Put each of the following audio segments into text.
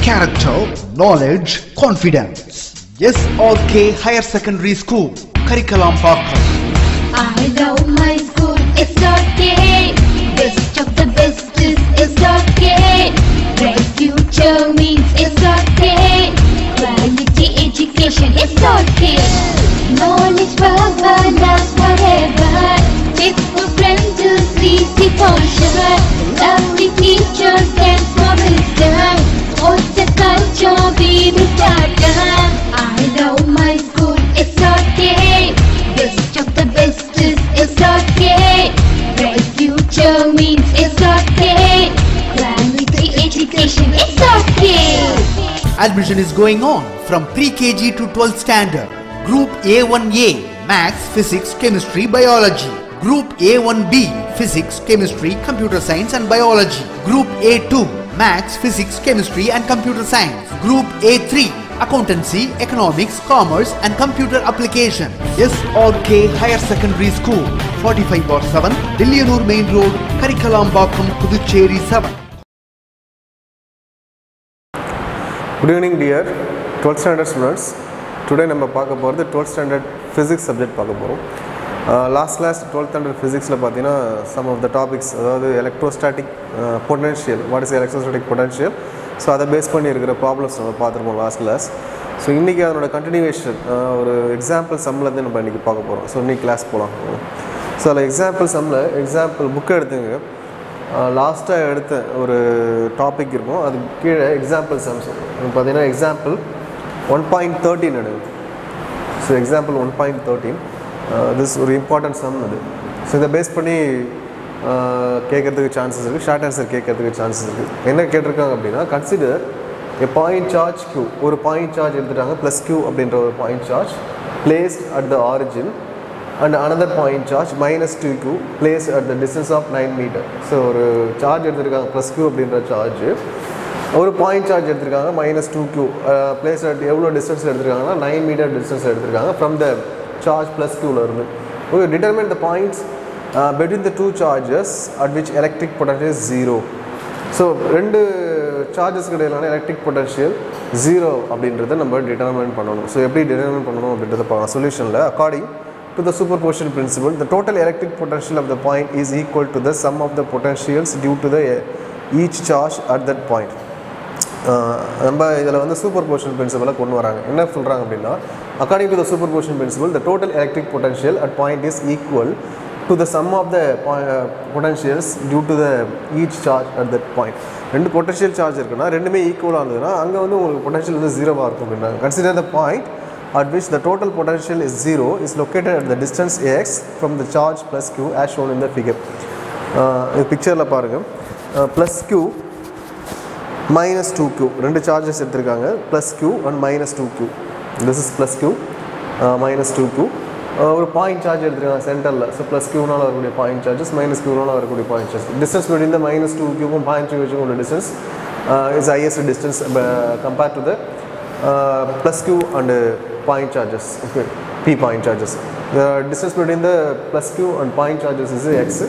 character, knowledge, confidence. SRK Higher Secondary School, Karikalambakkam. I love my school, SRK. Best of the best is SRK. Bright future means SRK. Quality education, SRK. Knowledge forever, love forever. Faithful friends is easy for sure. Lovely teachers and foreigners. What's the culture we will start? I love my school, SRK. Best of the best is SRK. Bright future means SRK. Quality education, SRK. Admission is going on from pre-KG to 12th standard. Group A1A, Maths, Physics, Chemistry, Biology. Group A1B, Physics, Chemistry, Computer Science and Biology. Group A2, Maths, Physics, Chemistry and Computer Science. Group A3, Accountancy, Economics, Commerce and Computer Application. SRK Higher Secondary School, 45/7, Dilliyanur Main Road, Karikalambakkam, Puducherry 7. Good evening dear 12th standard students. Today நம்ம பார்க்க போகிறது 12th standard physics subject பார்க்க போகிறோம். Last class 12th standard physicsல பார்த்தீங்கன்னா some of the topics, அதாவது electrostatic potential, what is electrostatic potential, so அதை base பண்ணி இருக்கிற ப்ராப்ளம்ஸ் நம்ம பார்த்துருப்போம் லாஸ்ட் கிளாஸ். ஸோ இன்றைக்கி அதனோட கண்டினியூவேஷன் ஒரு எக்ஸாம்பிள் சம்மில் நம்ம இன்றைக்கி பார்க்க போகிறோம். ஸோ இன்றைக்கி கிளாஸ் போகலாம். ஸோ அதில் எக்ஸாம்பிள் சம்மில் எக்ஸாம்பிள் புக்கை எடுத்துங்க. லாஸ்ட்டாக எடுத்த ஒரு டாபிக் இருக்கும், அது கீழே எக்ஸாம்பிள் சம்ஸ் பார்த்தீங்கன்னா எக்ஸாம்பிள் 1.13 எடுக்கும். ஸோ எக்ஸாம்பிள் 1.13 திஸ் ஒரு இம்பார்ட்டன்ட் சம் அது. ஸோ இதை பேஸ் பண்ணி கேட்குறதுக்கு சான்சஸ் இருக்குது, ஷார்ட் ஆன்சர் கேட்குறதுக்கு சான்சஸ் இருக்குது. என்ன கேட்டிருக்காங்க அப்படின்னா, consider a point charge q, ஒரு பாயிண்ட் சார்ஜ் எடுத்துட்டாங்க ப்ளஸ் q அப்படின்ற ஒரு point charge placed at the origin and another point charge -2q placed at the distance of 9 metre. So ஒரு சார்ஜ் எடுத்துருக்காங்க ப்ளஸ் q அப்படின்ற சார்ஜ், ஒரு point charge எடுத்துருக்காங்க -2q place at எவ்வளோ டிஸ்டன்ஸில் எடுத்துருக்காங்கன்னா 9 மீட்டர் டிஸ்டன்ஸில் எடுத்துருக்காங்க ஃப்ரம் த சார்ஜ் ப்ளஸ் qலேருந்து. Okay, determine the points between the two charges at which electric potential is 0. So ரெண்டு சார்ஜஸ்க்கு இடையிலான எலக்ட்ரிக் பொட்டன்ஷியல் 0 அப்படின்றத நம்ம டிட்டர்மைன் பண்ணணும். ஸோ எப்படி டிட்டர்மைன் பண்ணணும் அப்படின்றத பார்க்கலாம். சொல்யூஷனில் according to the superposition principle, the total electric potential of the point is equal to the sum of the potentials due to the each charge at that point. நம்ம இதில் வந்து superposition பிரின்சிபலை கொண்டு வராங்க. என்ன சொல்கிறாங்க அப்படின்னா, according to the superposition principle, the total electric potential at point is equal to the sum of the potentials due to the each charge at that point. ரெண்டு potential charge இருக்குன்னா ரெண்டுமே ஈக்குவலாக இருந்ததுன்னா அங்கே வந்து உங்களுக்கு பொட்டன்ஷியல் வந்து 0வாக இருக்கும் அப்படின்றாங்க. Consider the point at which the total potential is 0 is located at the distance x from the charge plus q as shown in the figure. இந்த பிக்சரில் பாருங்கள், ப்ளஸ் q -2q ரெண்டு சார்ஜஸ் எடுத்திருக்காங்க, plus q and -2q. this is plus q -2q. ஒரு point charge எடுத்துருக்காங்க சென்டரில். So plus க்யூனால் வரக்கூடிய point charges, minus க்யூனால் வரக்கூடிய point charge. Distance between the -2க்கும் பாயிண்ட் 2க்கும் உள்ள distance is highest distance compare to the plus q and point charges. Okay, p point charges. Distance between the plus q and point charges is x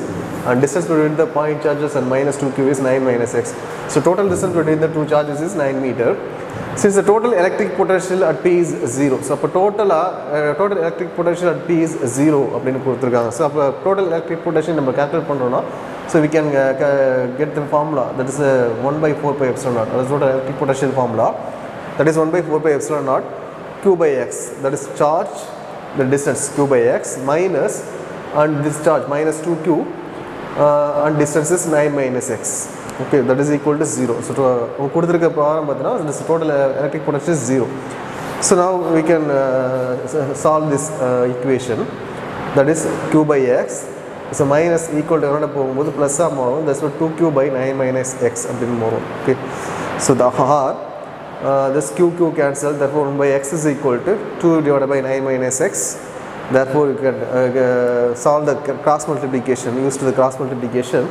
and distance between the point charges and -2q is 9 - x. So total distance between the two charges is 9 meter. Since the total electric potential at p is 0, so அப்போ total electric potential at p is 0 அப்படின்னு கொடுத்துருக்காங்க. So அப்போ total electric potential நம்ம calculate பண்ணுறோன்னா, so we can get the formula that is 1/4πε0. that is total electric potential formula, that is 1/4πε0 q by x, that is charge, the distance q by x minus and this charge -2q and distance is 9 - x. Okay, that is equal to 0. So கொடுத்துருக்க problem பார்த்தீங்கன்னா this total electric potential is 0. So now we can solve this equation, that is q by x. So minus equal to என்னோட போகும்போது ப்ளஸ்ஸாக மாறும், that's what 2q by 9 - x அப்படின்னு மாறும். Okay, so the r this q cancel, therefore 1/x is equal to 2 divided by 9 - x. Therefore you can solve the cross multiplication, use to the cross multiplication,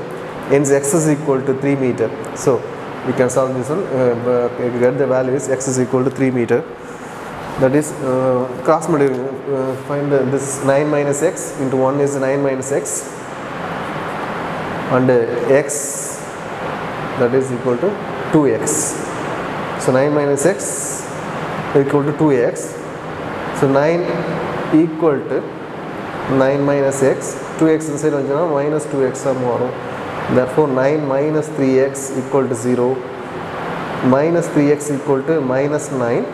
hence x is equal to 3 meter. So we can solve this one, get the value is x is equal to 3 meter. That is cross multiplication, find this 9 - x into 1 is 9 - x and x, that is equal to 2x. So 9 minus x equal to 2x. So 9 equal to 9 minus x. 2x inside minus 2x. Therefore 9 minus 3x equal to 0. Minus 3x equal to minus 9.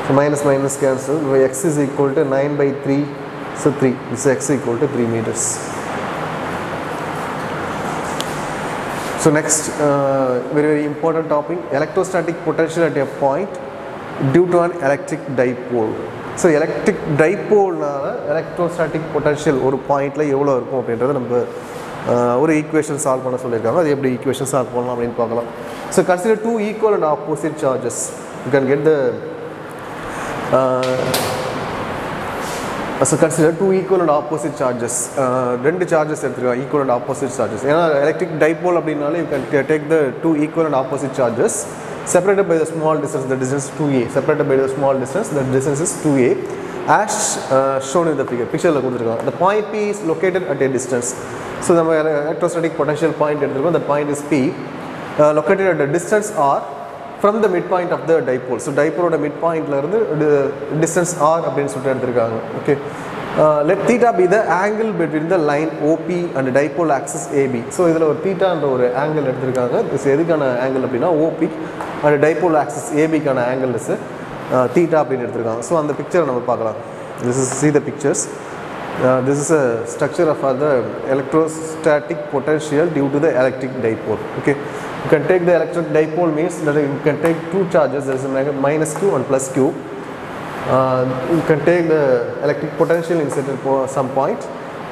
So minus minus cancel. X is equal to 9 by 3. So 3. This x equal to 3 meters. So next, very important topic, electrostatic potential at a point due to an electric dipole. So electric dipole electrostatic potential ஒரு பாயிண்ட்ல எவ்வளவு இருக்கும் அப்படின்றது நம்ம ஒரு equation solve பண்ண சொல்லிருக்காங்க. அது எப்படி ஈக்குவேஷன் சால்வ் பண்ணலாம் அப்படினு பார்க்கலாம். So consider two equal and opposite charges. You can get the so consider two equal and opposite charges. ரெண்டு charges எடுத்துக்கலாம், equal and opposite charges. ஏன்னா electric dipole அப்படினாலே you can take the two equal and opposite charges separated by the small distance, the distance 2a. Separated by the small distance, the distance is 2a, as shown in the figure. Picture la கொடுத்திருக்காங்க. The point P is located at a distance. So the electrostatic potential point எடுத்துக்கோங்க. The point is P, located at a distance r from the midpoint of the dipole. So dipole oda midpoint la irundhu distance r அப்படினு சொல்லிட்டு எடுத்துருக்காங்க. Okay. Let theta be the angle between the line OP and the dipole axis AB. So இதுல ஒரு theta என்ற ஒரு angle எடுத்துருக்காங்க. இது எதுக்கான angle அப்படினா OP and dipole axis AB கான angle is theta அப்படினு எடுத்துருக்காங்க. So அந்த picture நம்ம பார்க்கலாம். This is see the pictures. This is a structure of the electrostatic potential due to the electric dipole. Okay. You can take the electric dipole means that you can take two charges, there is a minus q and plus q. You can take the electric potential in some point.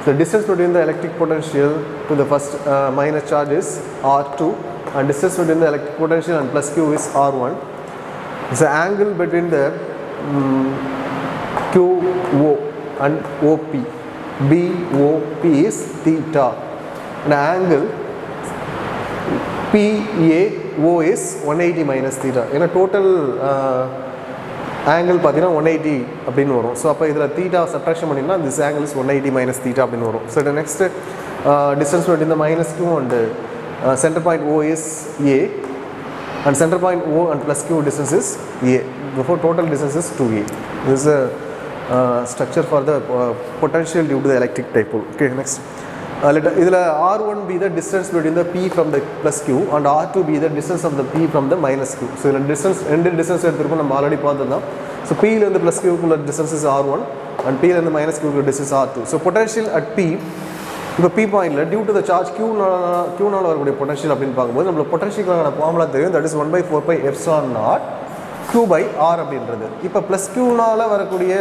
The distance between the electric potential to the first minus charge is r2, and distance between the electric potential and plus q is r1. The angle between the QO and OP, BOP is theta. The angle PAO is 180 minus theta. In a total angle பார்த்தீங்கன்னா 180 அப்படின்னு வரும். So அப்போ இதில் theta subtraction பண்ணிங்கன்னா this angle is 180 minus theta அப்படின்னு வரும். So the next distance between the minus q and center point O is A, and center point O and plus q distance is A. Therefore total distance is 2A. This is a structure for the potential due to the electric dipole. Okay, next. Let R1 be the distance between the P from the plus Q, and R2 be the distance of the P from the minus Q. So the distance, end distance எடுத்துருக்கோம் நம்ம already பார்த்தோம். So P ல இருந்து plus Q குள்ள distance is R1, and P ல இருந்து minus Q குள்ள distance R2. So potential at P, இப்போ P பாயிண்ட்ல due to the charge Q நால வரக்கூடிய potential அப்படின்னு பார்க்கும்போது நம்மளுக்கு potentialக்கான ஃபார்முலா தெரியும், that is 1/4 pi epsilon naught Q by R அப்படின்றது. இப்போ plus Q நால வரக்கூடிய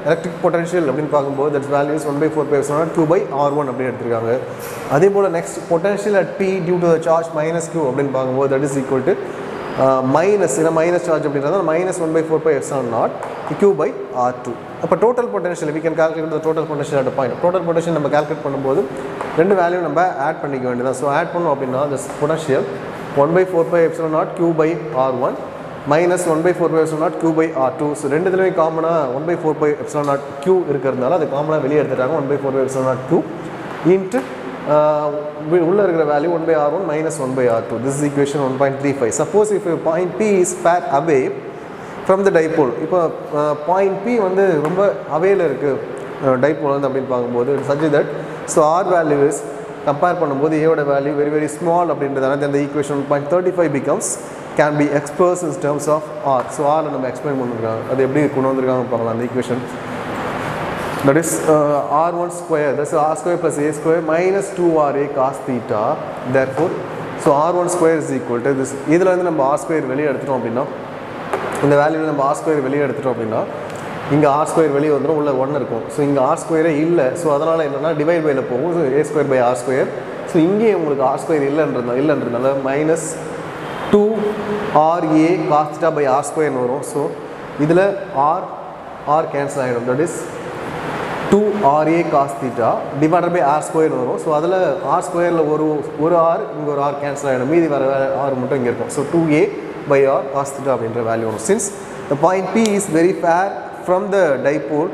electric potential அப்படினு பாக்கும்போது that value is 1/4 pi epsilon naught Q by R1 அப்படி எடுத்துருக்காங்க. அதே போல next potential at P due to the charge minus Q அப்படினு பாக்கும்போது that is equal to minus ஏனா minus charge அப்படின்றதால minus 1/4 pi epsilon naught Q by R2. அப்ப total potential we can calculate the total potential at a point. Total potential நம்ம calculate பண்ணும்போது ரெண்டு value நம்ம add பண்ணிக்க வேண்டியதா. So ஆட் பண்ணோம் அப்படினா this potential 1/4 pi epsilon naught Q by R1 minus 1/4 pi epsilon naught Q by R2. So ரெண்டுத்துலயும் காமனா 1/4 pi epsilon naught Q இருக்கிறதுனால அது காமனா வெளிய எடுத்துட்டாங்க 1/4 pi epsilon naught Q into உள்ள இருக்கிற value 1/R1 minus 1/R2. This is equation 1.35. Suppose if a point P is far away from the dipole. இப்போ point P வந்து ரொம்ப அவேல இருக்கு dipole வந்து அப்படினு பாக்கும்போது such that so R value is compare பண்ணும்போது A ஓட வேல்யூ very small அப்படின்றதால then the equation 1.35 becomes can be expressed in terms of R. So R நம்ம explain பண்ணிருக்காங்க. அது எப்படி கொண்டு வந்திருக்காங்க பார்க்கலாம் அந்த equation. That is R1 square, that's R square plus A square minus 2RA cos theta. Therefore so R1 square is equal to this. இதுல இருந்து நம்ம R square வெளிய எடுத்துட்டோம் அப்படினா இந்த வேல்யூல நம்ம R square வெளிய எடுத்துட்டோம் அப்படினா இங்க R square வெளிய வந்துரும், உள்ள 1 இருக்கும். So இங்க R square இல்ல. So அதனால என்னன்னா டிவைட் பைல போகும். So A square by R square. So இங்கே உங்களுக்கு R square இல்லன்றதால minus 2RA cos theta by R square வரும். So இதுல R cancel ஆயிடும். That is 2RA cos theta divided by R square வரும். So அதுல R squareல ஒரு R இங்க ஒரு R cancel ஆயிடும். மீதி வர R மட்டும் இங்க இருக்கும். So 2A by R cos theta அப்படிங்கற வேல்யூ வரும். Since the point P is very far from the dipole,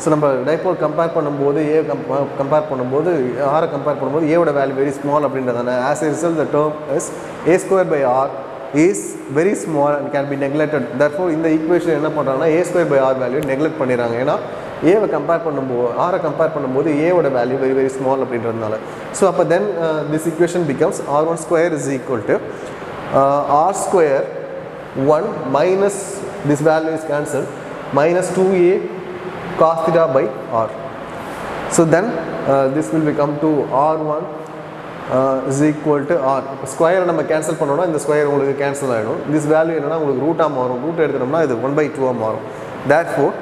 so நம்ம dipole compare பண்ணும்போது A compare பண்ணும்போது R compare பண்ணும்போது A ஓட வேல்யூ very small அப்படின்றதால as a result the term is A square by R is very small and can be neglected. Therefore இந்த equation என்ன பண்றாங்கன்னா a square by r value neglect பண்ணிறாங்க. ஏனா a why compare பண்ணும்போது r I compare பண்ணும்போது a ஓட value very very small அப்படின்றதுனால. So அப்ப then this equation becomes r1 square is equal to r square 1 minus this value is cancelled minus 2a cos theta by r. So then this will become to r1 is equal to r. Square நம்ம cancel பண்ணோம்னா இந்த square உங்களுக்கு cancel ஆயிடும். This value என்னன்னா உங்களுக்கு ரூட்டா மாறும். Root எடுத்தோம்னா இது 1/2 ஆ மாறும். Therefore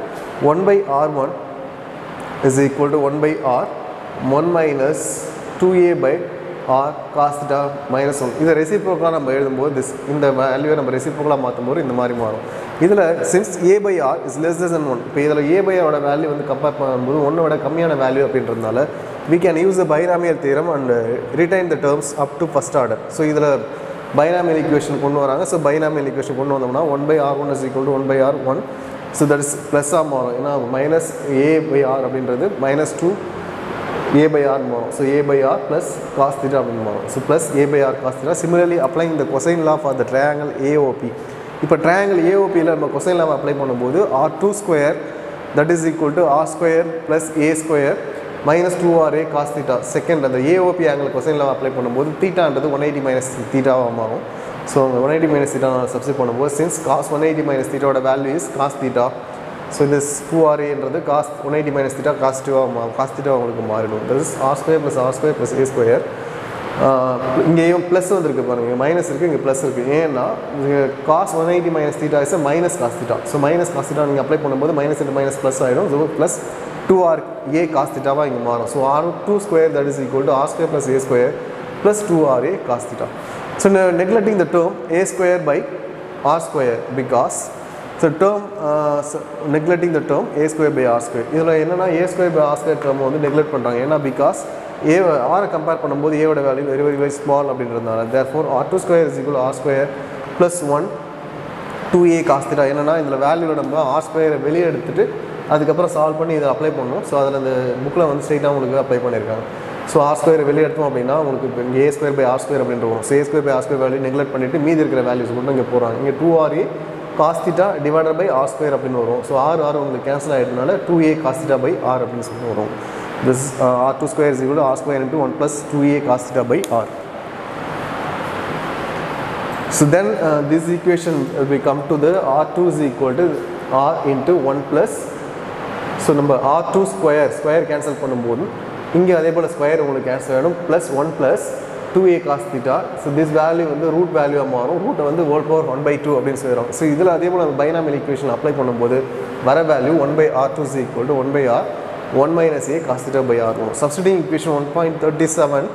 1/r1 is equal to 1/r 1 minus 2a by r cos theta minus 1. இத ரெசிப்ரோக்கலா நம்ம எழுதும்போது this இந்த வேல்யூவை நம்ம ரெசிப்ரோக்கலா மாத்தும்போது இந்த மாதிரி மாறும். இதுல since a by r is less than 1, இப்போ இதுல a by r ஓட வேல்யூ வந்து கம்பேர் பண்ணும்போது 1 விட கம்மியான வேல்யூ அப்படின்றதுனால we can use the binomial theorem and retain the terms up to first order. So இதுல binomial equation கொண்டு வராங்க. So binomial equation கொண்டு வந்தோம்னா 1/r1 is equal to 1/r1. So that is plus ஆ மாறும். ஏனா minus a by r அப்படின்றது minus 2 a by r மாறும். So a by r plus cos theta அப்படின்னு மாறும். So plus a by r cos theta. Similarly applying the cosine law for the triangle AOP. இப்போ triangle AOP ல நம்ம cosine law apply பண்ணும்போது r2 square that is equal to r square plus a square minus 2ra cos theta. Second அந்த AOP angle cosine law apply பண்ணும்போது thetaன்றது 180 minus theta ஆ மாறும். So 180 minus theta நான் substitute பண்ணும்போது since cos 180 minus theta ஓட value is cos theta. So this 2ra என்றது cos 180 minus theta cos theta உங்களுக்கு மாறிடும். That is r square plus a square. இங்கேயும் plus வந்திருக்கு பாருங்க, மைனஸ் இருக்குது, இங்கே ப்ளஸ் இருக்குது. ஏன்னா cos 180 minus theta is a minus cos theta. So minus cos theta நீங்கள் அப்ளை பண்ணும்போது மைனஸ் இன்ட்டு மைனஸ் ப்ளஸ் ஆகிடும். So plus 2ra cos theta இங்கே மாறும். So r2 square that is equal to r square plus a square plus 2ra cos theta. So neglecting the term a square by r square because so term neglecting the term a square by r square. இதில் என்னன்னா a square by r square term வந்து neglect பண்ணுறாங்க. ஏன்னா because a r compare பண்ணும்போது a ஓட value very very very small அப்படின்றதுனால therefore r2 square is equal to r square plus 1 2a cos theta. என்னன்னா இதில் வேல்யூ நம்ம r square வெளியே எடுத்துட்டு அதுக்கப்புறம் சால்வ் பண்ணி இதை அப்ளை பண்ணணும். ஸோ அதில் அந்த புக்கில் வந்து ஸ்ட்ரெயிட்டாக உங்களுக்கு அப்ளை பண்ணியிருக்காங்க. ஸோ ஆர் ஸ்கொயர் வெளியே எடுத்தோம் அப்படின்னா உங்களுக்கு இப்போ இங்கே a square by r square அப்படின்ற வரும். So a square by r square value neglect பண்ணிவிட்டு மீதி இருக்கிற வேல்யூஸ் மட்டும் இங்கே போகிறாங்க. இங்கே 2ra cos theta divided by r square அப்படின்னு வரும். ஸோ r உங்களுக்கு cancel ஆகிட்டனால 2a cos theta by r அப்படின்னு சொல்லி வரும். This r2 square is equal to r square into 1 plus 2a cos theta by r. So then this equation will come to the r2 is equal to r into 1 plus. So நம்ம r2 square cancel பண்ணும்போது இங்கே அதே போல் square உங்களுக்கு cancel ஆகிடும் plus 1 plus 2a cos theta. So this value வந்து root வேல்யூவாக மாறும். ரூட்டை வந்து ஹோல் பவர் 1/2 அப்படின்னு சொல்லிடுறோம். ஸோ இதில் அதே போல் நம்ம பைனாமியல் ஈக்குவேஷன் அப்ளை பண்ணும்போது வர value 1/r2 is equal to 1/r 1 minus a cos theta by r வரும். Substituting equation 1.37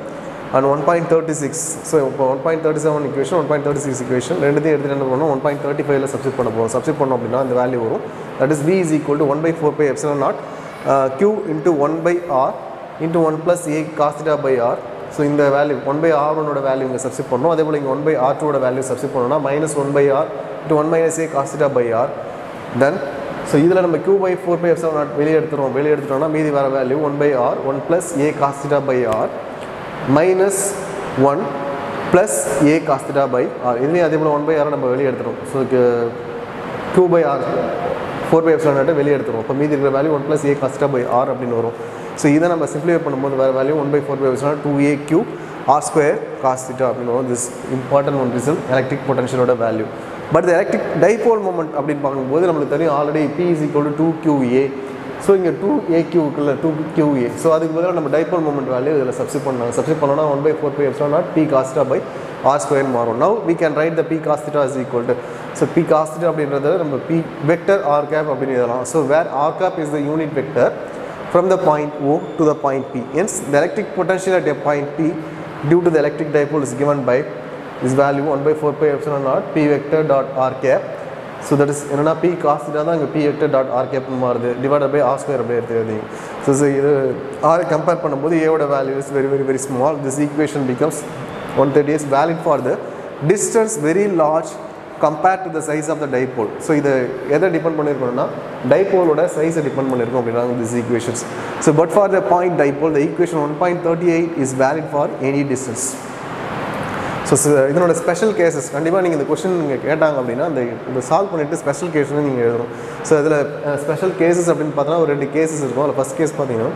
and 1.36. ஸோ இப்போ 1.37 equation 1.36 equation ரெண்டுத்தையும் எடுத்துகிட்டு என்ன பண்ணணும் 1.35ல சப்ஸ்டிட் பண்ண போகிறோம். சப்ஸ்டிட் பண்ணோம் அப்படின்னா அந்த வேல்யூ வரும். That is v is equal to 1/4 pi epsilon naught q into 1/r into 1 plus a cos theta by r. So இந்த வேல்யூ 1/r1 ஓட வேல்யூ இங்கே சப்ஸ்டிட் பண்ணணும். அதே போல் இங்கே 1/r2 ஓட வேல்யூ சப்ஸ்டிட் பண்ணோம்னா minus 1/r into 1 minus a cos theta by r. Then so இதில் நம்ம q/4 pi epsilon naught வெளியே எடுத்துட்டோம்னா மீதி வர value 1/r 1 plus a cos theta by r minus 1 plus a cos theta by r. இதுலேயும் அதே போல் 1/r நம்ம வெளியே எடுத்துட்டோம். So q/r 4 pi epsilon naught வெளியே எடுத்துருவோம். இப்போ மீதி இருக்கிற value 1 plus a cos theta by r அப்படின்னு வரும். ஸோ இதை நம்ம சிம்பிளிஃபை பண்ணும்போது வேறு value 1/4 pi epsilon 2aq r square cos theta அப்படின்னு வரும். This important one result electric பொட்டன்ஷியலோட value. But electric dipole moment அப்படின்னு பார்க்கும்போது நம்மளுக்கு தெரியும் already p is equal to 2qa. So இங்கே 2aq 2qa. ஸோ அதுக்கு பதிலாக நம்ம டைபோல் மொமெண்ட் வேல்யூ இதில் சப்ஸ்டிட் பண்ணாங்க. சப்ஸ்டிட் பண்ணோன்னா 1/4 pi epsilon naught p cos theta by r square மாறும். Now we can write the p cos theta is equal to, so p cos theta அப்படின்றது நம்ம p vector r cap அப்படின்னு எழுதலாம். So where r cap is the unit vector from the point O to the point P. Hence the electric potential at a point P due to the electric dipole is given by this value 1/4 pi epsilon naught p vector dot r cap. So that is என்னன்னா p cos theta தான் இங்கே p vector dot r cap மாறுது divided by r square அப்படியே எடுத்துக்கிறீங்க. So இது r compare பண்ணும்போது a ஓட value is very very very small. This equation becomes 130 is valid for the distance very large compared to the size of the dipole. So இதை எதை depend பண்ணியிருக்கோம்னா டைபோலோட சைஸை depend பண்ணியிருக்கோம் அப்படின்னா this equations. So but for the point dipole the equation 1.38 is valid for any distance. So இதனோட special cases கண்டிப்பாக நீங்கள் இந்த question நீங்கள் கேட்டாங்க அப்படின்னா இந்த சால்வ் பண்ணிவிட்டு ஸ்பெஷல் கேஸ்னு நீங்கள் எழுதணும். ஸோ இதில் ஸ்பெஷல் கேசஸ் அப்படின்னு பார்த்தோன்னா ஒரு 2 கேசஸ் இருக்கும். அதில் ஃபஸ்ட் கேஸ் பார்த்தீங்கன்னா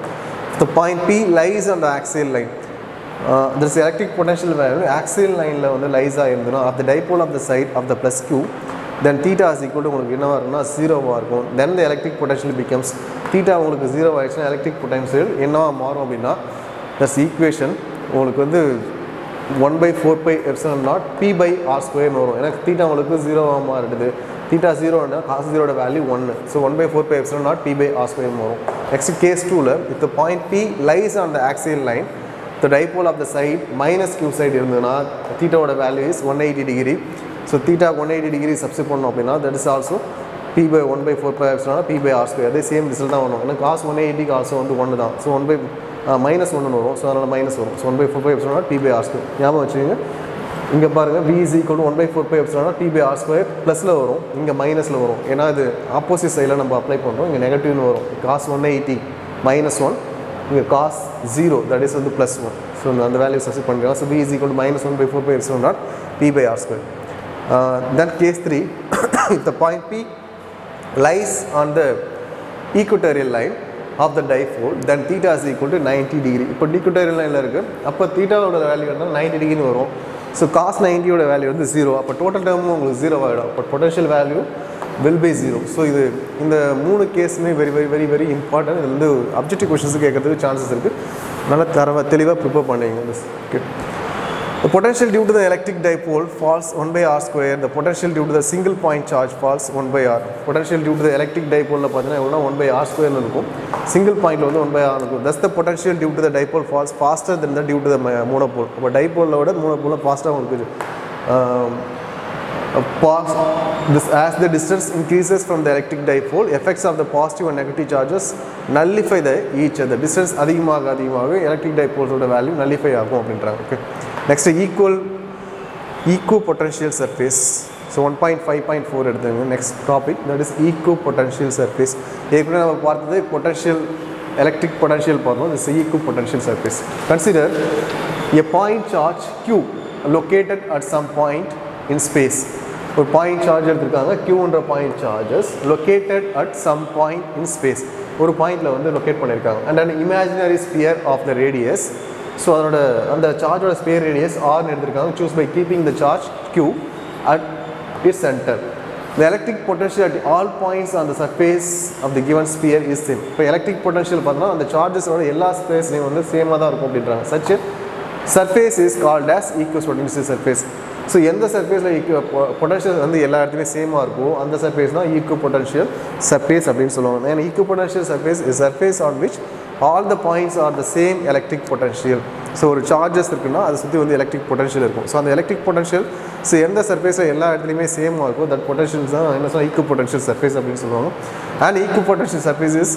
the point P lies on the axial line. There is electric potential value axial lineல வந்து லைஸா இருந்ததுன்னா of the dipole of the side of the plus q, then theta is equal to உங்களுக்கு என்னவா இருக்கும்னா 0வா இருக்கும். then the electric potential becomes theta உங்களுக்கு 0 ஆயிடுச்சுன்னா electric potential என்னவா மாறும் அப்படின்னா that's equation உங்களுக்கு வந்து 1/4 pi epsilon naught p by r square வரும். ஏன்னா theta உங்களுக்கு 0வா மாறுது. theta 0 னா cos 0 ஓட value 1. so 1/4 pi epsilon naught p by r square வரும். next case 2ல if the point P lies on the axial line, the dipole of the side minus q side இருந்ததுன்னா theta ஓட value is 180 degree. so theta 180 degree substitute பண்ணோம் அப்படின்னா that is also p by 1/4 pi epsilon naught p by r square. அதே same result தான் வரும். ஏன்னா cos 180 also வந்து 1 தான். so 1 by minus 1 வரும். ஸோ அதனால் மைனஸ் வரும். So 1/4 pi epsilon naught p by r square ஞாபகம் வச்சுக்கோங்க. இங்கே பாருங்கள் v is equal to 1/4 pi epsilon naught p by r square ப்ளஸில் வரும், இங்கே மைனஸில் வரும். ஏன்னா இது ஆப்போசிட் சைடில் நம்ம அப்ளை பண்ணுறோம். இங்கே நெகட்டிவ்னு வரும். cos 180 -1, இங்கே cos 0 that is வந்து +1. ஸோ அந்த வேல்யூ சப்ஸ்டிட் பண்ணிக்கலாம். So v is equal to -1/4 pi epsilon naught p by r square. Then case 3 if the point P lies on the equatorial line of the dipole, then theta is equal to 90 degree. இப்போ equatorial lineல இருக்கு. அப்போ thetaவோட value வந்து 90 degree வரும். So cos 90 ஓட value வந்து 0. அப்போ total டேர்மும் உங்களுக்கு 0 ஆகிடும். அப்போ potential value will be 0. So இது இந்த 3 கேஸுமே வெரி இம்பார்ட்டன்ட். இது வந்து அப்ஜெக்டிவ் கொஷின்ஸ் கேட்கறதுக்கு சான்சஸ் இருக்குது. நல்லா தெளிவாக ப்ரிப்பேர் பண்ணுவீங்க. Okay. The potential due to the electric dipole falls 1 by r square. The potential due to the single point charge falls 1 by r. Potential due to the electric dipole பார்த்தீங்கன்னா எவ்வளோனா 1 by r square இருக்கும். Single பாயிண்ட்ல வந்து 1 by r இருக்கும். Thus the potential due to the dipole falls faster than the due to the monopole. அப்போ டைபோலோட மோனோபோல ஃபாஸ்ட்டாக உங்களுக்கு as the distance increases from the electric dipole, effects of the positive and negative charges nullify each other. Distance அதிகமாக electric dipoles ஓட value nullify ஆகும் அப்படின்றாங்க. Okay. Next equipotential surface. So 1.5.4 எடுத்துங்க. Next topic that is equipotential surface. ஏற்கனவே நம்ம பார்த்தது potential electric potential பார்த்தோம். This is equipotential surface. Consider a point charge q located at some point in space. ஒரு point charge எடுத்துருக்காங்க. q point charges located at some point in space. ஒரு பாயிண்ட்ல வந்து locate பண்ணியிருக்காங்க. And an imaginary sphere of the radius. So அதோட அந்த சார்ஜோட sphere radius ஆர்னு எடுத்திருக்காங்க. Choose by keeping the charge q at its center. The electric potential at all points on the surface of the given sphere is same. இப்போ electric potential பார்த்தோம்னா அந்த சார்ஜஸோட எல்லா ஸ்பேஸ்லையும் வந்து சேமாக தான் இருக்கும் அப்படின்றாங்க. such a surface is called as equipotential surface. So எந்த சர்ஃபேஸில் பொட்டன்ஷியல் வந்து எல்லா இடத்துலையும் சேமாக இருக்கும் அந்த சர்ஃபேஸ் தான் ஈக்குவபொட்டன்ஷியல் சர்ஃபேஸ் அப்படின்னு சொல்லுவாங்க. ஏன்னா equipotential surface is surface on which all the points are the same electric potential. So ஒரு சார்ஜஸ் இருக்குன்னா அதை சுற்றி வந்து எலக்ட்ரிக் பொட்டன்ஷியல் இருக்கும். ஸோ அந்த எலக்ட்ரிக் பொட்டன்ஷியல் ஸோ எந்த சர்ஃபேஸில் எல்லா இடத்துலையுமே சேமாக இருக்கும் தட் பொட்டன்ஷியல்ஸ் தான் என்ன சொல்லுவாங்க ஈக்குவபொட்டன்ஷியல் சர்ஃபேஸ் அப்படின்னு சொல்லுவாங்க. And equipotential surface is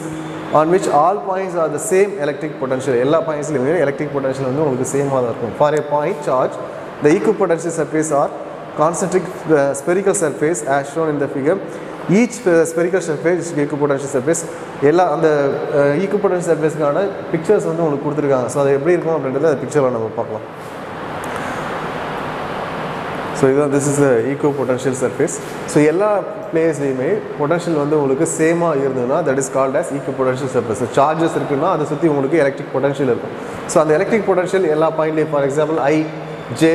on which all points are the same electric potential. எல்லா பாயிண்ட்ஸ்லையுமே எலக்ட்ரிக் பொட்டன்ஷியல் வந்து உங்களுக்கு சேமாக தான் இருக்கும். For a point charge, the equipotential surface are concentric spherical surface as shown in the figure. Each spherical surface is equipotential surface. எல்லா அந்த equipotential surfaceக்கான pictures வந்து உங்களுக்கு கொடுத்துருக்காங்க. ஸோ அது எப்படி இருக்கும் அப்படின்றத அந்த பிக்சரில் நம்ம பார்க்கலாம். ஸோ இதுதான் this is the equipotential surface. So எல்லா பிளேஸ்லையுமே பொட்டன்ஷியல் வந்து உங்களுக்கு சேமாக இருந்ததுன்னா that is called as equipotential surface. Charges இருக்குன்னா அதை சுற்றி உங்களுக்கு எலக்ட்ரிக் பொட்டன்ஷியல் இருக்கும். ஸோ அந்த எலக்ட்ரிக் பொட்டன்ஷியல் எல்லா பாயிண்ட்லேயும் for example I, J,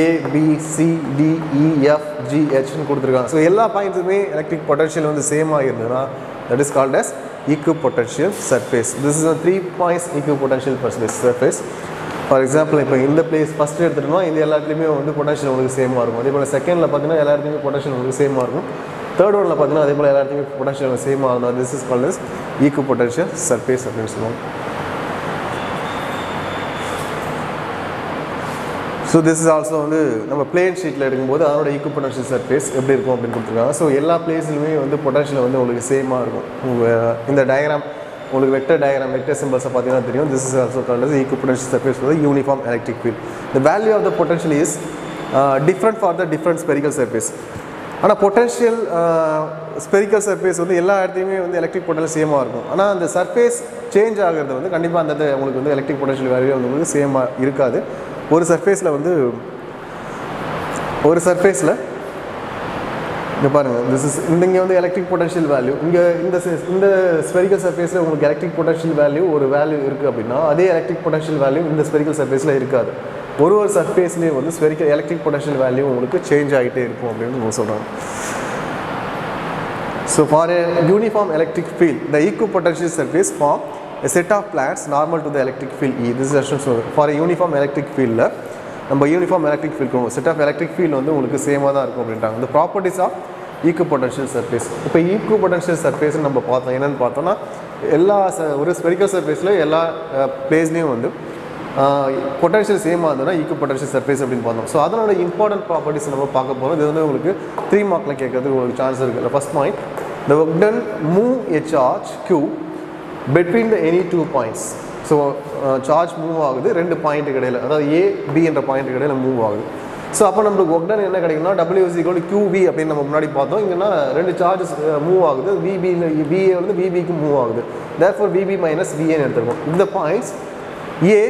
A, B, C, D, E, F, G, Hன்னு கொடுத்துருக்காங்க. ஸோ எல்லா பாயிண்ட்ஸுமே எலக்ட்ரிக் பொட்டன்ஷியல் வந்து சேமாக இருந்ததுன்னா that is called as equipotential surface. This is a 3 points equipotential surface. For example இப்போ இந்த பிளேஸ் ஃபஸ்ட்டு எடுத்துட்டோம்னா இந்த எல்லா இடத்துலையுமே வந்து பொட்டன்ஷியல் உங்களுக்கு சேமாக இருக்கும். அதே போல் செகண்டில் பார்த்தீங்கன்னா எல்லா இடத்துலையுமே பொட்டன்ஷியல் உங்களுக்கு சேமாக இருக்கும். தேர்ட் ஒன்ல பார்த்தீங்கன்னா அதே போல் எல்லா இடத்துலையுமே பொட்டன்ஷியல் சேமாக இருக்கும். This is called as equipotential surface அப்படின்னு சொல்லுவாங்க. ஸோ திஸ் இஸ் ஆல்சோ வந்து நம்ம பிளேன் ஷீட்டில் எடுக்கும்போது அதோட ஈக்குவபொட்டன்ஷியல் சர்ஃபேஸ் எப்படி இருக்கும் அப்படின்னு கொடுத்துருக்காங்க. ஸோ எல்லா பிளேஸ்லையுமே வந்து பொட்டன்ஷியல் வந்து உங்களுக்கு சேமாக இருக்கும். இந்த டயக்ராம் உங்களுக்கு வெக்டர் டயக்ராம் வெக்டர் சிம்பிள்ஸை பார்த்தீங்கன்னா தெரியும். This is also called as equipotential surface for the uniform electric field. The value of the potential is different for the different spherical surface. ஆனால் பொட்டன்ஷியல் ஸ்பெரிக்கல் சர்ஃபேஸ் வந்து எல்லா இடத்துலையுமே வந்து electric potential சேமாக இருக்கும். ஆனால் அந்த சர்ஃபேஸ் சேஞ்ச் ஆகிறது வந்து கண்டிப்பாக அந்த உங்களுக்கு வந்து எலக்ட்ரிக் பொட்டன்ஷியல் வேல்யூ வந்து உங்களுக்கு சேமாக இருக்காது. ஒரு சர்ஃபேஸில் வந்து ஒரு சர்ஃபேஸில் இங்கே பாருங்கள், இங்கே வந்து எலக்ட்ரிக் பொட்டன்ஷியல் வேல்யூ, இங்கே இந்த ஸ்பெரிக்கல் சர்ஃபேஸில் உங்களுக்கு எலக்ட்ரிக் பொட்டன்ஷியல் வேல்யூ ஒரு வேல்யூ இருக்குது அப்படின்னா அதே எலக்ட்ரிக் பொட்டன்ஷியல் வேல்யூ இந்த ஸ்பெரிக்கல் சர்ஃபேஸில் இருக்காது. ஒரு சர்ஃபேஸ்லேயும் வந்து ஸ்பெரிக்கல் எலக்ட்ரிக் பொட்டன்ஷியல் வேல்யூ உங்களுக்கு சேஞ்ச் ஆகிட்டே இருக்கும் அப்படின்னு நம்ம சொல்கிறாங்க. So for a uniform electric field, the equipotential surface form a set of planes normal to the electric field E. This is assumption. For a uniform electric field, நம்ம uniform electric field set of electric field வந்து உங்களுக்கு சேமாக தான் இருக்கும் அப்படின்றாங்க. இந்த properties of ஈக்குவபொட்டன்ஷியல் surface. இப்போ ஈக்குவபொட்டன்ஷியல் surface நம்ம பார்த்தோம், என்னென்னு பார்த்தோம்னா எல்லா ஒரு ஸ்பெரிக்கல் சர்ஃபேஸில் எல்லா பிளேஸ்லேயும் வந்து பொட்டன்ஷியல் சேமாக இருந்ததுன்னா ஈக்குவபொட்டன்ஷியல் சர்ஃபேஸ் அப்படின்னு பார்த்தோம். ஸோ அதனோட இம்பார்ட்டன்ட் ப்ராப்பர்ட்டிஸ் நம்ம பார்க்க போகிறோம். இது வந்து உங்களுக்கு 3 மார்க்கில் கேட்கறதுக்கு உங்களுக்கு சான்ஸ் இருக்குது. First point, the work done move a charge q between the any 2 points. So charge move ஆகுது 2 பாயிண்ட்டுக்கு இடையில், அதாவது ஏ பி என்ற பாயிண்ட்டுக்கு இடையில் மூவ் ஆகுது. ஸோ அப்போ நம்மளுக்கு ஒர்க் டன் என்ன கிடைக்கும்னா W is equal to QV அப்படின்னு நம்ம முன்னாடி பார்த்தோம். இங்கன்னா 2 சார்ஜஸ் மூவ் ஆகுது, VA வந்து VBக்கு மூவ் ஆகுது. therefore VB minus VA எடுத்துருக்கோம். இந்த points A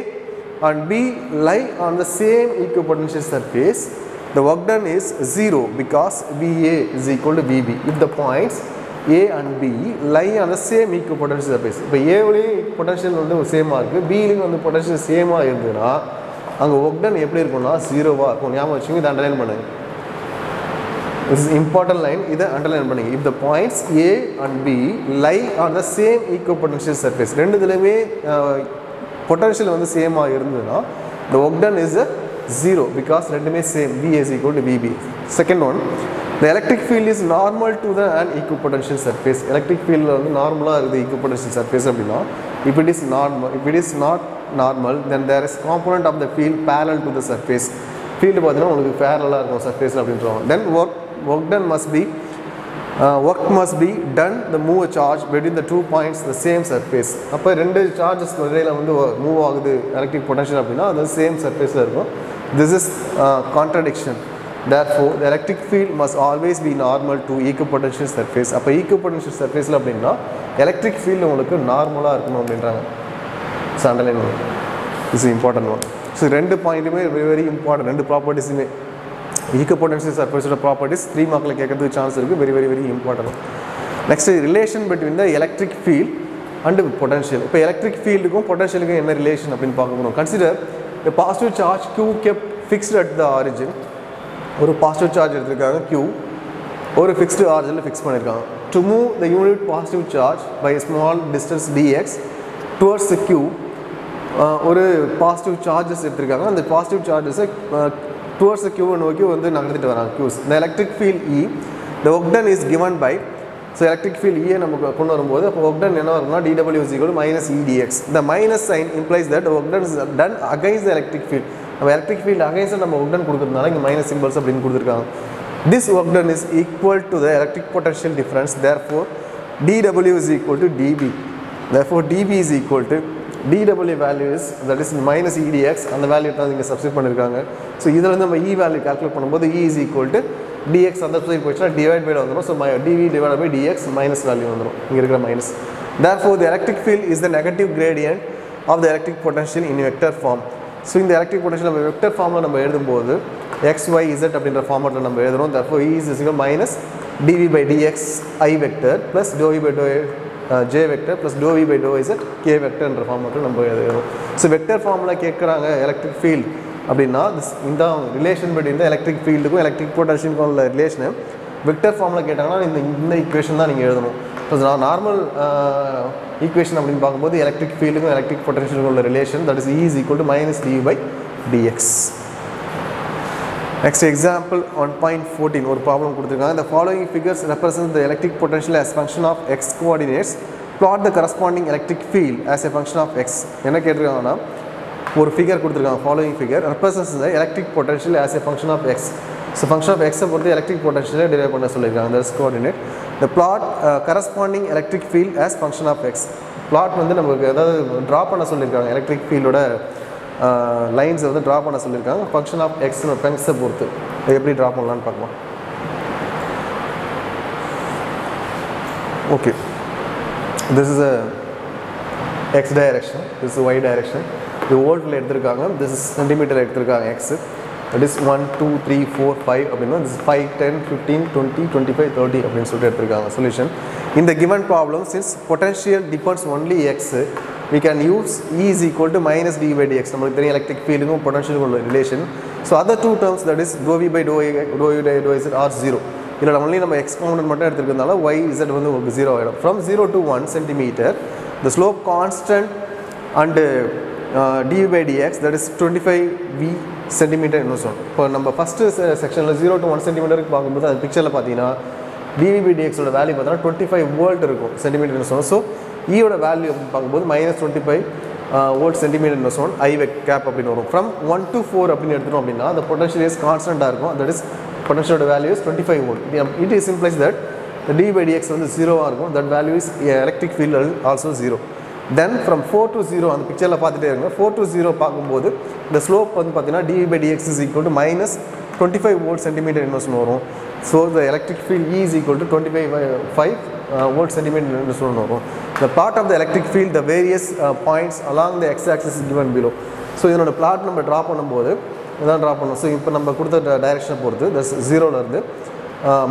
and B lie on the same equipotential surface. The work done is 0 because VA is equal to VB. If the points A and B lie on the same equipotential surface. இப்போ ஏவிலையும் potential வந்து சேமாக இருக்குது, பிலையும் வந்து potential சேமாக இருந்ததுன்னா அங்கே work done எப்படி இருக்கும்னா 0வாக இருக்கும். ஞாபகம் வச்சுங்க, இதை அண்டர்லைன் பண்ணுங்க. திஸ் இஸ் இம்பார்ட்டன்ட் லைன், இதை அண்டர்லைன் பண்ணுங்க. If the points A and B lie on the same equipotential surface, ரெண்டுத்துலையுமே பொட்டன்ஷியல் வந்து சேமாக இருந்ததுன்னா the work done is 0 because ரெண்டுமே same, V is equal to VB. Second one, the electric field is normal to the an equipotential surface. Electric field வந்து நார்மலாக இருக்குது equipotential surface அப்படின்னா, if it is not normal, then there is component of the field parallel to the surface. Field பார்த்தீங்கன்னா உங்களுக்கு parallel இருக்கும் surface அப்படின்றோம். Then work done must be done the move a charge between the 2 points the same surface. அப்போ 2 charges இடையில வந்து move ஆகுது electric potential அப்படின்னா அது சேம் சர்ஃபேஸில் இருக்கும். This is contradiction. Therefore the electric field must always be normal to equipotential surface. அப்போ equipotential surfaceல அப்படின்னா எலக்ட்ரிக் ஃபீல்டு உங்களுக்கு நார்மலாக இருக்கணும் அப்படின்றாங்க. So underline one, is important one. So 2 பாயிண்ட்டுமே வெரி இம்பார்ட்டன்ட், 2 ப்ராப்பர்ட்டிஸுமே ஈக்குவபொட்டன்ஷியல் சர்ஃபேஸோட ப்ராப்பர்ட்டிஸ் 3 மார்க்கில் கேட்கறதுக்கு சான்ஸ் இருக்குது. Very important. Next, relation between the electric field and potential. இப்போ எலக்ட்ரிக் ஃபீல்டுக்கும் பொட்டன்ஷியலுக்கும் என்ன ரிலேஷன் அப்படின்னு பார்க்க போகிறோம். Consider a positive charge Q kept fixed at the origin. ஒரு பாசிட்டிவ் சார்ஜ் எடுத்திருக்காங்க Q, ஒரு ஃபிக்ஸ்டு ஆரிஜினில் ஃபிக்ஸ் பண்ணியிருக்காங்க. To move the unit positive charge by small distance dx towards the Q, ஒரு பாசிட்டிவ் சார்ஜஸ் எடுத்திருக்காங்க. அந்த பாசிட்டிவ் சார்ஜஸை towards the Q நோக்கி வந்து நகர்த்திட்டு வராங்க Qs. இந்த electric field E, the work done is given by, so electric field E நமக்கு கொண்டு வரும்போது அப்போ ஒர்க் டன் என்ன வரும்னா dW is equal to minus E dx. The minus sign implies that the work done is done against the electric field. நம்ம electric field against நம்ம work done கொடுக்குறதுனால இங்கே மைனஸ் சிம்பிள்ஸ் அப்படின்னு கொடுத்துருக்காங்க. This work done is equal to the electric potential difference. Therefore dW is equal to dB. Therefore dB is equal to dW value is, that is minus E dx. அந்த value தான் இங்கே substitute பண்ணியிருக்காங்க. So இதில் வந்து நம்ம E value calculate பண்ணும்போது E is equal to dx அந்த side போயிடுச்சுன்னா டிவைட் பை வந்துடும். So dV divided by dx minus value வந்துடும், இங்கே இருக்கிற minus. Therefore the electric field is the negative gradient of the electric potential in vector form. So இந்த electric potential நம்ம vector ஃபார்மில் நம்ம எழுதும்போது XYZ அப்படின்ற ஃபார்மேட்டில் நம்ம எழுதுகிறோம். therefore E is equal minus dV by dx I vector plus dou V by dou J vector plus dou V by dou Z K vector என்ற ஃபார்மேட்டில் நம்ம எழுதுகிறோம். ஸோ வெக்டர் ஃபார்மில் கேட்குறாங்க எலக்ட்ரிக் ஃபீல்ட் அப்படின்னா இந்த ரிலேஷன் பிட்வீன் இந்த electric ஃபீல்டுக்கும் எலக்ட்ரிக் பொட்டன்ஷியலுக்கும் உள்ள ரிலேஷனை வெக்டர் ஃபார்மில் கேட்டாங்கன்னா இந்த ஈக்குவேஷன் தான் நீங்கள் எழுதணும். ஸோ நார்மல் ஈக்குவேஷன் அப்படின்னு பார்க்கும்போது எலக்ட்ரிக் ஃபீல்டுக்கும் எலக்ட்ரிக் பொட்டன்ஷியலுக்கும் உள்ள relation, that is E is equal to minus dV by dx. Next example on point 14 ஒரு ப்ராப்ளம் கொடுத்துருக்காங்க. The following figures represent the electric potential as function of x coordinates. Plot the corresponding electric field as a function of x. என்ன கேட்டிருக்காங்கன்னா ஒரு figure கொடுத்துருக்காங்க. Following figure represents the electric potential as a function of x. So function of எக்ஸை பொறுத்து electric பொட்டன்ஷியலை derive பண்ண சொல்லியிருக்காங்க. That's coordinate. The plot corresponding electric field as function of x. Plot வந்து நமக்கு ஏதாவது ட்ரா பண்ண சொல்லியிருக்காங்க, எலக்ட்ரிக் ஃபீல்டோட லைன்ஸை வந்து ட்ரா பண்ண சொல்லியிருக்காங்க. ஃபங்க்ஷன் ஆஃப் எக்ஸை பொறுத்து எப்படி ட்ரா பண்ணலான்னு பார்க்கலாம். Okay, this is a x direction, this is y direction. இது வோல்ட்டில் எடுத்திருக்காங்க, திஸ் இஸ் சென்டிமீட்டர் எடுத்திருக்காங்க எக்ஸு. That is 1, 2, 3, 4, 5 அப்படின்னா this is 5, 10, 15, 20, 25, 30 அப்படின்னு சொல்லிட்டு எடுத்துருக்காங்க solution. In the given problem, since potential depends only x, we can use E is equal to minus d by dx. நம்மளுக்கு தெரியும் electric field க்கும் potential உள்ள relation. So other two terms, that is dou v by dou z are 0. இதில் only நம்ம x component மட்டும் எடுத்துக்கிறதுனால y z வந்து உங்களுக்கு 0 ஆகிடும். From 0 to 1 centimeter, the slope constant and d by dx, that is 25 v centimeter என்ன சொல்லும். இப்போ நம்ம ஃபஸ்ட்டு செக்ஷனில் 0 to 1 சென்டிமீட்டருக்கு பார்க்கும்போது அது பிக்சரில் பார்த்தீங்கன்னா dv by dx ஓட வேல்யூ பார்த்தோன்னா 25 வோல்ட் இருக்கும் சென்டிமீட்டர்னு சொல்லணும். ஸோ ஈயோட வேல்யூ அப்படின்னு பார்க்கும்போது -25 வோல்ட் சென்டிமீட்டர்னு சொல்லணும் ஐ வெக் கேப் அப்படின்னு வரும். ஃப்ரம் 1 to 4 அப்படின்னு எடுத்துட்டோம் அப்படின்னா அந்த பொட்டன்ஷியல் இஸ் கான்ஸ்டண்ட்டாக இருக்கும். தட் இஸ் பொட்டன்ஷியலோட value is 25 volt. It is implies that d by dx வந்து 0-ஆக இருக்கும். That value is electric field also 0. Then from 4 to 0 அந்த பிக்சரில் பார்த்துட்டே இருங்க. 4 to 0 பார்க்கும்போது இந்த ஸ்லோப் வந்து பார்த்தீங்கன்னா dv by dx is equal to -25 volt centimetre இன்னும் வரும். So the electric field E is equal to 25 volt centimetre இன்னும் வரும். The plot of the electric field, the various points along the x-axis is given below. So இதனோட plot நம்ம draw பண்ணும்போது இதான் draw பண்ணணும். So இப்போ நம்ம கொடுத்த டைரெக்ஷனை பொறுத்து தஸ் 0லேருந்து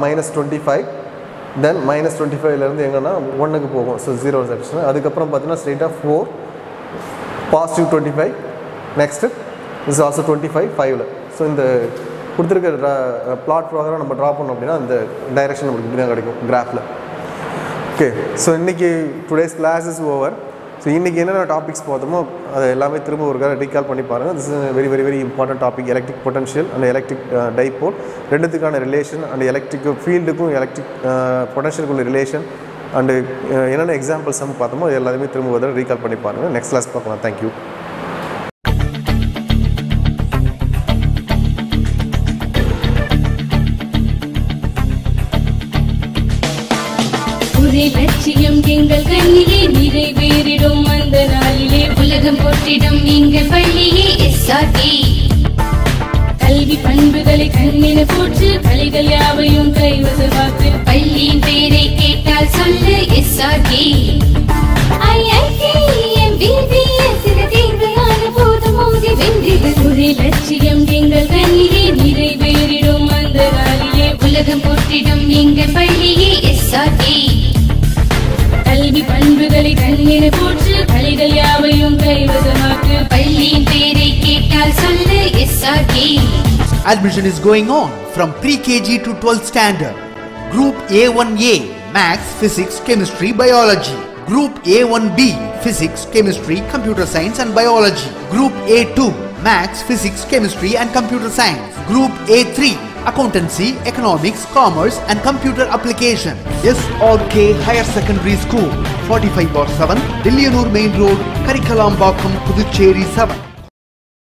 -25, தென் -25லேருந்து எங்கன்னா 1க்கு போகும். So 0 section. அதுக்கப்புறம் பார்த்தீங்கன்னா ஸ்ட்ரெயிட்டாக 4 பாசிட்டிவ் 25, நெக்ஸ்ட்டு இஸ் ஆல்சோ 25 5ல். ஸோ இந்த கொடுத்துருக்க பிளாட் ப்ரோக்ராம் நம்ம ட்ரா பண்ணோம் அப்படின்னா அந்த டைரெக்ஷன் நம்மளுக்கு இப்படி தான் கிடைக்கும் கிராஃபில். ஓகே, ஸோ இன்றைக்கி today's class is over. So இன்றைக்கி என்னென்ன டாபிக்ஸ் பார்த்தோமோ அதை எல்லாமே திரும்ப ஒரு ரீகால் பண்ணி பாருங்கள். This is very very very important topic. Electric potential and electric dipole ரெண்டுத்துக்கான ரிலேஷன் அண்ட் எலக்ட்ரிக் ஃபீல்டுக்கும் எலக்ட்ரிக் பொட்டன்ஷியலுக்குள்ள ரிலேஷன் அண்டு என்னென்ன எக்ஸாம்பிள்ஸ் நம்ம பார்த்தோமோ அது எல்லாத்தையுமே திரும்ப ஒரு ரீகால் பண்ணி பாருங்கள். நெக்ஸ்ட் கிளாஸ் பார்க்கலாம். தேங்க்யூ. லட்சியம் எங்கள் கண்ணிலே நிறைவேறிடும் அந்த நாளிலே உலகம் போற்றிடும் எங்கள் பள்ளியே SRK. கல்வி பண்புகளை கண்ணின போற்று கலைகள் யாவையும் கைவசமாக்கு பள்ளியின் பெயரை கேட்டால் சொல்லு SRK. ஒரே லட்சியம் எங்கள் கண்ணிலே நிறைவேறிடும் அந்த நாளிலே உலகம் போற்றிடும் எங்கள் பள்ளியே SRK. கல்வி பண்புகளை கண்ணின போற்று கலைகள் யாவையும் கைவசமாக்கு பள்ளியின் பெயரை கேட்டால் சொல்லு SRK. Admission is going on from pre-KG to 12th standard. Group A1A Maths, Physics, Chemistry, Biology. Group A1B Physics, Chemistry, Computer Science and Biology. Group A2 Maths, Physics, Chemistry and Computer Science. Group A3 Accountancy, Economics, Commerce and Computer Application. SRK Higher Secondary School, 45/7, Dillianur Main Road, Karikalambakkam, Puducherry 7.